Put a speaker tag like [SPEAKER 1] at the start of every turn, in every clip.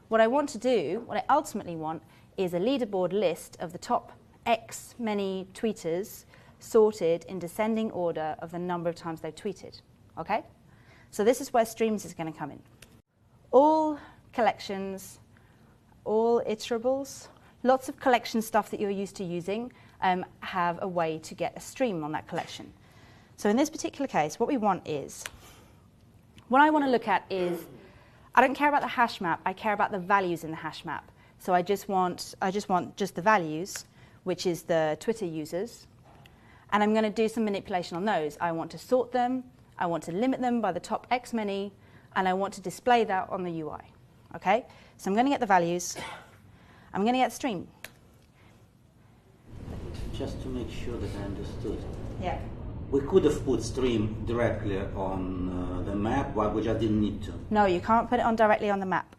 [SPEAKER 1] what I want to do, what I ultimately want, is a leaderboard list of the top X many tweeters sorted in descending order of the number of times they've tweeted. Okay? So this is where streams is going to come in. All collections, all iterables, lots of collection stuff that you're used to using have a way to get a stream on that collection. So in this particular case, what we want is, what I want to look at is, I don't care about the hash map, I care about the values in the hash map. So I just want just the values, which is the Twitter users, and I'm going to do some manipulation on those. I want to sort them, I want to limit them by the top X many, and I want to display that on the UI. Okay? So I'm going to get the values, I'm going to get stream.
[SPEAKER 2] Just to make sure that I understood.
[SPEAKER 1] Yeah.
[SPEAKER 2] We could have put stream directly on the map, but we just didn't need to.
[SPEAKER 1] No, you can't put it on directly on the map,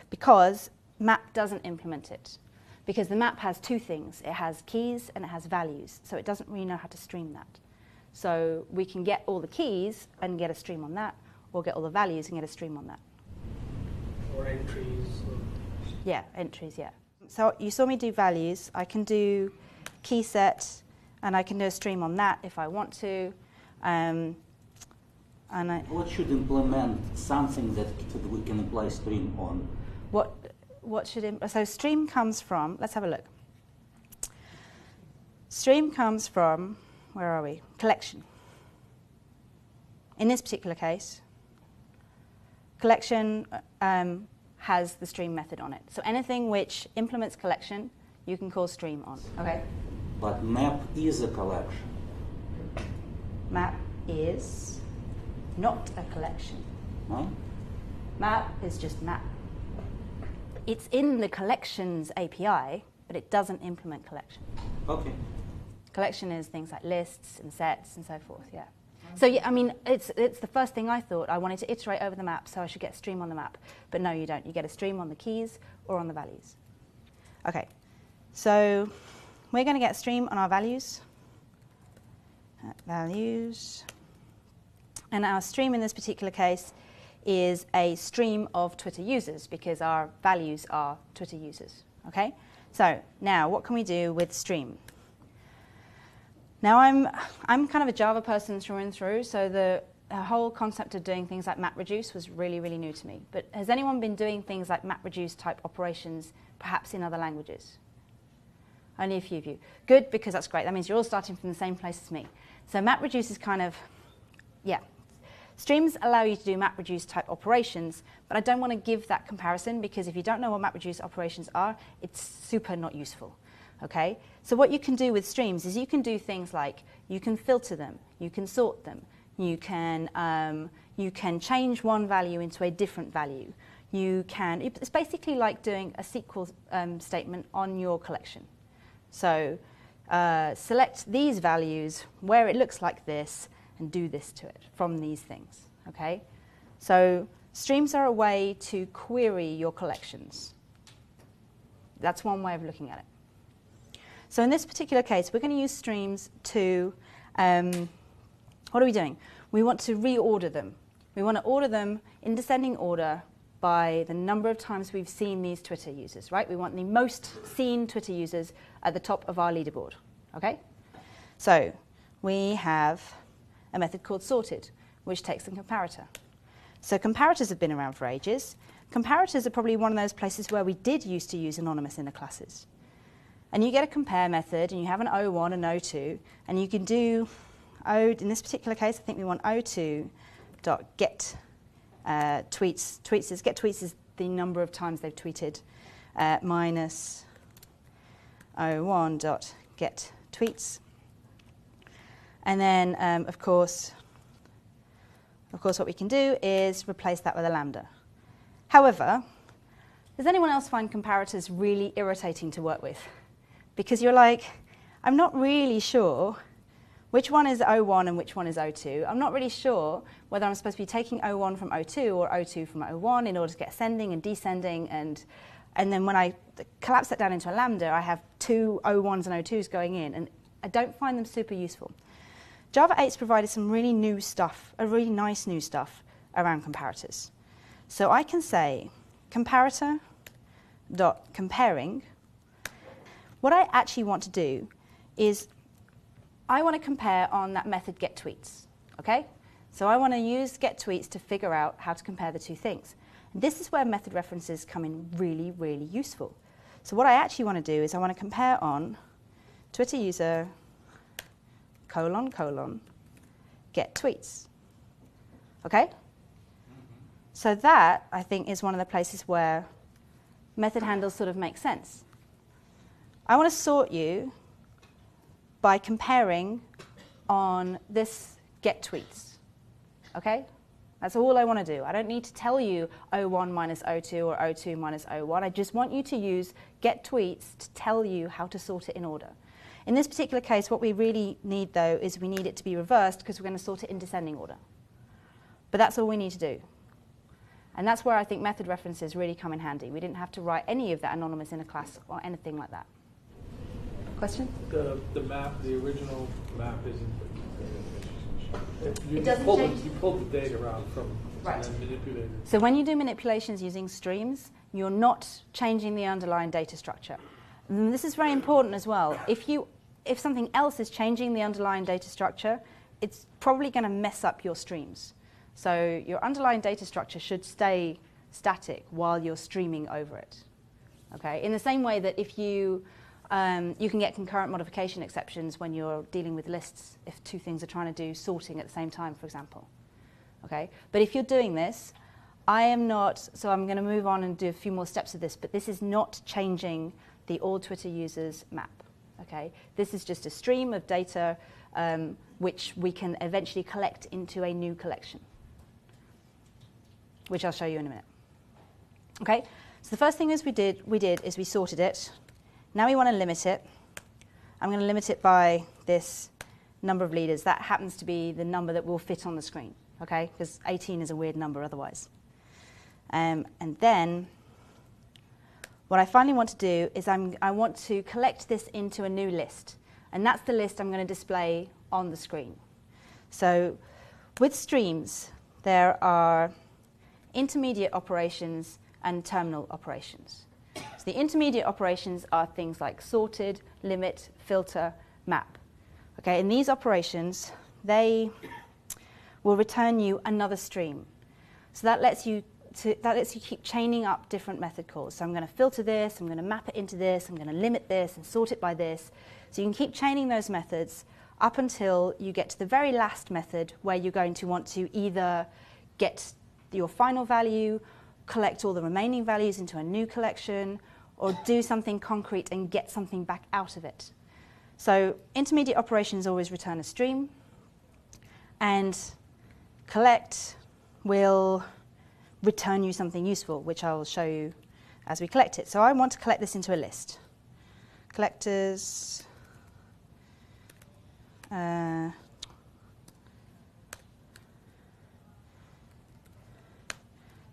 [SPEAKER 1] because map doesn't implement it. Because the map has two things. It has keys and it has values, so it doesn't really know how to stream that. So we can get all the keys and get a stream on that, or get all the values and get a stream on that.
[SPEAKER 3] Or entries.
[SPEAKER 1] Yeah, entries, yeah. So you saw me do values. I can do key set, and I can do a stream on that if I want to.
[SPEAKER 2] What should implement something that we can apply stream on?
[SPEAKER 1] What should so stream comes from, let's have a look. Stream comes from, where are we? Collection. In this particular case, collection has the stream method on it. So anything which implements collection, you can call stream on. Okay.
[SPEAKER 2] But map is a collection.
[SPEAKER 1] Map is not a collection.
[SPEAKER 2] Huh?
[SPEAKER 1] Map is just map. It's in the collections API, but it doesn't implement collection.
[SPEAKER 2] Okay.
[SPEAKER 1] Collection is things like lists and sets and so forth, yeah. So yeah, I mean, it's the first thing I thought. I wanted to iterate over the map, so I should get a stream on the map. But no, you don't. You get a stream on the keys or on the values. Okay, so we're going to get a stream on our values. Values. And our stream in this particular case is a stream of Twitter users, because our values are Twitter users. Okay? So now what can we do with stream? Now I'm kind of a Java person through and through, so the whole concept of doing things like MapReduce was really, really new to me. But has anyone been doing things like MapReduce type operations perhaps in other languages? Only a few of you. Good, because that's great. That means you're all starting from the same place as me. So MapReduce is kind of, yeah. Streams allow you to do MapReduce type operations, but I don't want to give that comparison, because if you don't know what MapReduce operations are, it's super not useful. Okay? So what you can do with streams is you can do things like you can filter them, you can sort them, you can change one value into a different value. It's basically like doing a SQL statement on your collection. So select these values where it looks like this and do this to it from these things. Okay? So streams are a way to query your collections. That's one way of looking at it. So in this particular case, we're going to use streams to, what are we doing? We want to reorder them. We want to order them in descending order by the number of times we've seen these Twitter users, right? We want the most seen Twitter users at the top of our leaderboard, okay? So we have a method called sorted, which takes a comparator. So comparators have been around for ages. Comparators are probably one of those places where we did used to use anonymous inner classes. And you get a compare method, and you have an O1 and O2, and you can do, in this particular case, I think we want O2.get tweets. Get tweets is the number of times they've tweeted, minus O1.get tweets. And then, of course, what we can do is replace that with a lambda. However, does anyone else find comparators really irritating to work with? Because you're like, I'm not really sure which one is O1 and which one is O2. I'm not really sure whether I'm supposed to be taking O1 from O2 or O2 from O1 in order to get ascending and descending. And then when I collapse that down into a lambda, I have two O1s and O2s going in, and I don't find them super useful. Java 8's provided some really new stuff, really nice new stuff around comparators. So I can say comparator dot comparing, what I actually want to do is I want to compare on that method getTweets, okay? So I want to use getTweets to figure out how to compare the two things. And this is where method references come in really, really useful. So what I actually want to do is I want to compare on Twitter user ::getTweets, okay? So that, I think, is one of the places where method handles sort of make sense. I want to sort you by comparing on this getTweets, okay? That's all I want to do. I don't need to tell you O1 minus O2 or O2 minus O1. I just want you to use getTweets to tell you how to sort it in order. In this particular case, what we really need, though, is we need it to be reversed because we're going to sort it in descending order. But that's all we need to do. And that's where I think method references really come in handy. We didn't have to write any of that anonymous in a class or anything like that. Question?
[SPEAKER 3] The map, the original map isn't.
[SPEAKER 1] It doesn't change.
[SPEAKER 3] You pulled the data out from
[SPEAKER 1] Right.
[SPEAKER 3] and then manipulated it.
[SPEAKER 1] So when you do manipulations using streams, you're not changing the underlying data structure. And this is very important as well. If something else is changing the underlying data structure, it's probably going to mess up your streams. So your underlying data structure should stay static while you're streaming over it. Okay? In the same way that if you can get concurrent modification exceptions when you're dealing with lists, if two things are trying to do sorting at the same time, for example. Okay? But if you're doing this, I am not, so I'm going to move on and do a few more steps of this, but this is not changing the all Twitter users map. Okay? This is just a stream of data which we can eventually collect into a new collection, which I'll show you in a minute. Okay? So the first thing is we did is we sorted it. Now we want to limit it. I'm going to limit it by this number of leaders. That happens to be the number that will fit on the screen, okay? Because 18 is a weird number otherwise. And then what I finally want to do is I want to collect this into a new list. And that's the list I'm going to display on the screen. So with streams, there are intermediate operations and terminal operations. So the intermediate operations are things like sorted, limit, filter, map. Okay, and these operations, they will return you another stream. So that lets you keep chaining up different method calls. So I'm going to filter this, I'm going to map it into this, I'm going to limit this and sort it by this. So you can keep chaining those methods up until you get to the very last method where you're going to want to either get your final value, collect all the remaining values into a new collection, or do something concrete and get something back out of it. So intermediate operations always return a stream, and collect will return you something useful, which I will show you as we collect it. So I want to collect this into a list. Collectors,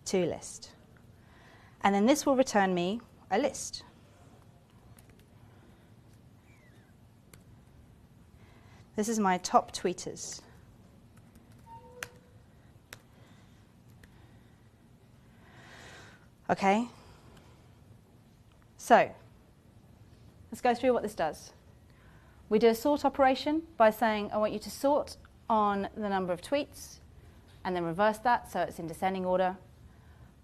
[SPEAKER 1] to list. And then this will return me a list. This is my top tweeters. Okay. So let's go through what this does. We do a sort operation by saying I want you to sort on the number of tweets and then reverse that so it's in descending order.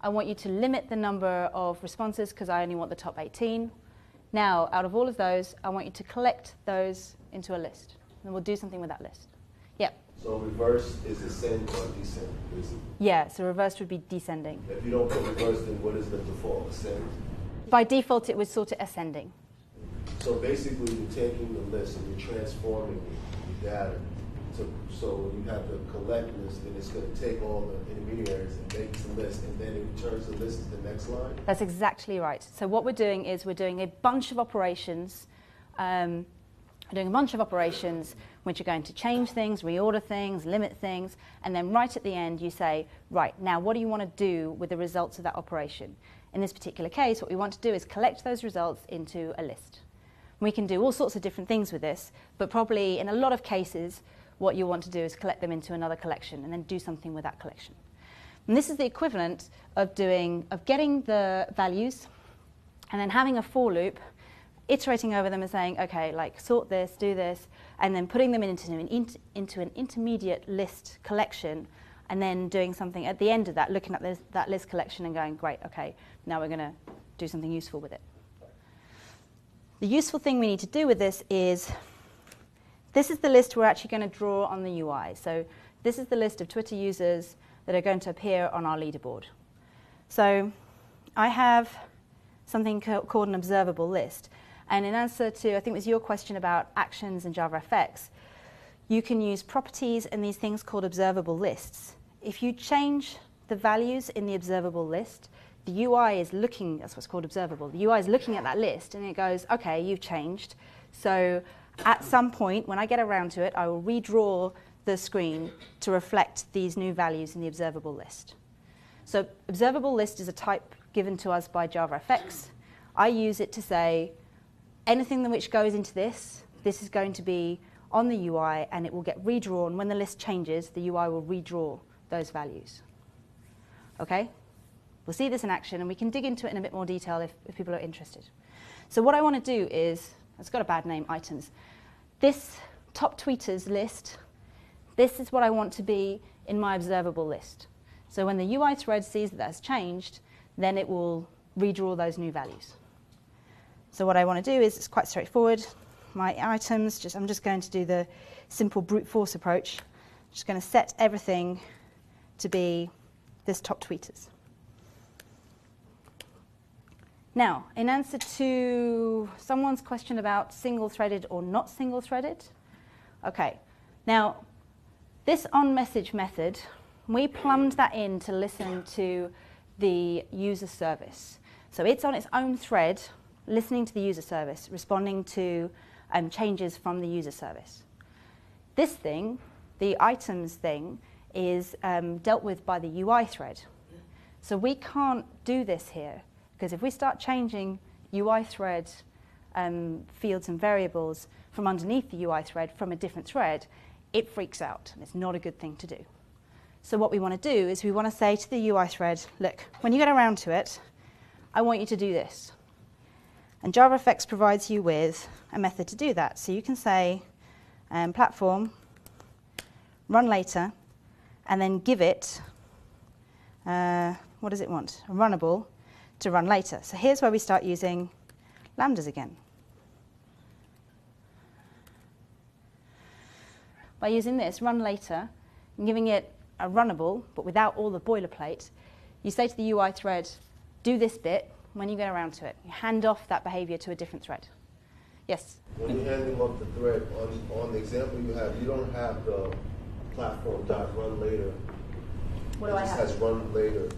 [SPEAKER 1] I want you to limit the number of responses because I only want the top 18. Now, out of all of those, I want you to collect those into a list. And we'll do something with that list. Yep.
[SPEAKER 4] So reverse is ascend or descend, basically?
[SPEAKER 1] Yeah, so reverse would be descending.
[SPEAKER 4] If you don't put reverse, then what is the default? Ascend?
[SPEAKER 1] By default, it would sort it ascending.
[SPEAKER 4] So basically, you're taking the list and you're transforming the data. So when you have the collect list, then it's going to take all the intermediaries and make the list, and then it returns the list to the next line?
[SPEAKER 1] That's exactly right. So what we're doing is we're doing a bunch of operations. Which are going to change things, reorder things, limit things, and then right at the end you say, right, now what do you want to do with the results of that operation? In this particular case, what we want to do is collect those results into a list. We can do all sorts of different things with this, but probably in a lot of cases, what you want to do is collect them into another collection and then do something with that collection. And this is the equivalent of getting the values and then having a for loop, iterating over them and saying, okay, like sort this, do this, and then putting them into an intermediate list collection, and then doing something at the end of that, looking at that list collection and going, great, okay, now we're going to do something useful with it. The useful thing we need to do with this is the list we're actually going to draw on the UI. So this is the list of Twitter users that are going to appear on our leaderboard. So I have something called an observable list. And in answer to, I think it was your question about actions in JavaFX, you can use properties and these things called observable lists. If you change the values in the observable list, the UI is looking, that's what's called observable, the UI is looking at that list and it goes, okay, you've changed. So at some point, when I get around to it, I will redraw the screen to reflect these new values in the observable list. So observable list is a type given to us by JavaFX. I use it to say, anything which goes into this is going to be on the UI and it will get redrawn. When the list changes, the UI will redraw those values. Okay? We'll see this in action and we can dig into it in a bit more detail if people are interested. So what I want to do is, it's got a bad name, items. This top tweeters list, this is what I want to be in my observable list. So when the UI thread sees that that's changed, then it will redraw those new values. So what I want to do is, it's quite straightforward. My items, I'm just going to do the simple brute force approach. I'm just going to set everything to be this top tweeters. Now, in answer to someone's question about single-threaded or not single-threaded, okay. Now, this onMessage method, we plumbed that in to listen to the user service. So it's on its own thread, listening to the user service, responding to changes from the user service. This thing, the items thing, is dealt with by the UI thread. So we can't do this here, because if we start changing UI thread fields and variables from underneath the UI thread from a different thread, it freaks out, and it's not a good thing to do. So what we want to do is we want to say to the UI thread, look, when you get around to it, I want you to do this. And JavaFX provides you with a method to do that. So you can say platform, run later, and then give it, what does it want? A runnable to run later. So here's where we start using lambdas again. By using this, run later, and giving it a runnable, but without all the boilerplate, you say to the UI thread, do this bit when you get around to it. You hand off that behavior to a different thread. Yes?
[SPEAKER 4] When you're handing off the thread, on the example you have, you don't have the platform.run later.
[SPEAKER 1] What do I have?
[SPEAKER 4] It just has run later.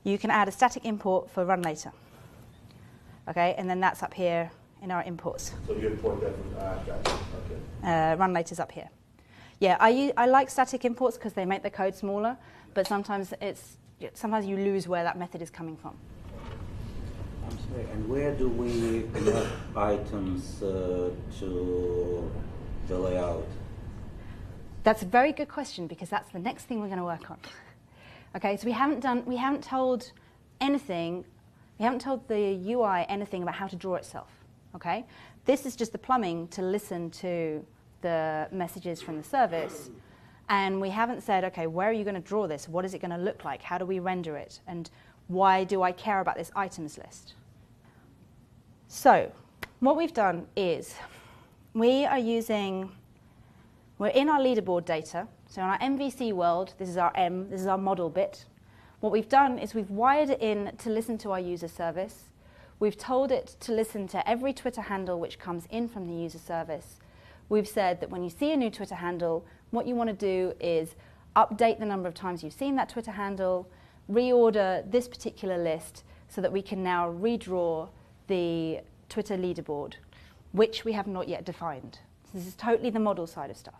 [SPEAKER 1] You can add a static import for run later. Okay, and then that's up here in our imports.
[SPEAKER 4] So you import that from, gotcha, okay.
[SPEAKER 1] Run later's up here. Yeah, I like static imports because they make the code smaller, but sometimes you lose where that method is coming from.
[SPEAKER 2] I'm sorry, and where do we map items to the layout?
[SPEAKER 1] That's a very good question because that's the next thing we're going to work on. Okay, so we haven't told the UI anything about how to draw itself. Okay, this is just the plumbing to listen to the messages from the service, and we haven't said, okay, where are you going to draw this? What is it going to look like? How do we render it? And why do I care about this items list? So what we've done is we're in our leaderboard data. So in our MVC world, this is our M, this is our model bit. What we've done is we've wired it in to listen to our user service. We've told it to listen to every Twitter handle which comes in from the user service. We've said that when you see a new Twitter handle, what you want to do is update the number of times you've seen that Twitter handle, reorder this particular list so that we can now redraw the Twitter leaderboard, which we have not yet defined. So this is totally the model side of stuff.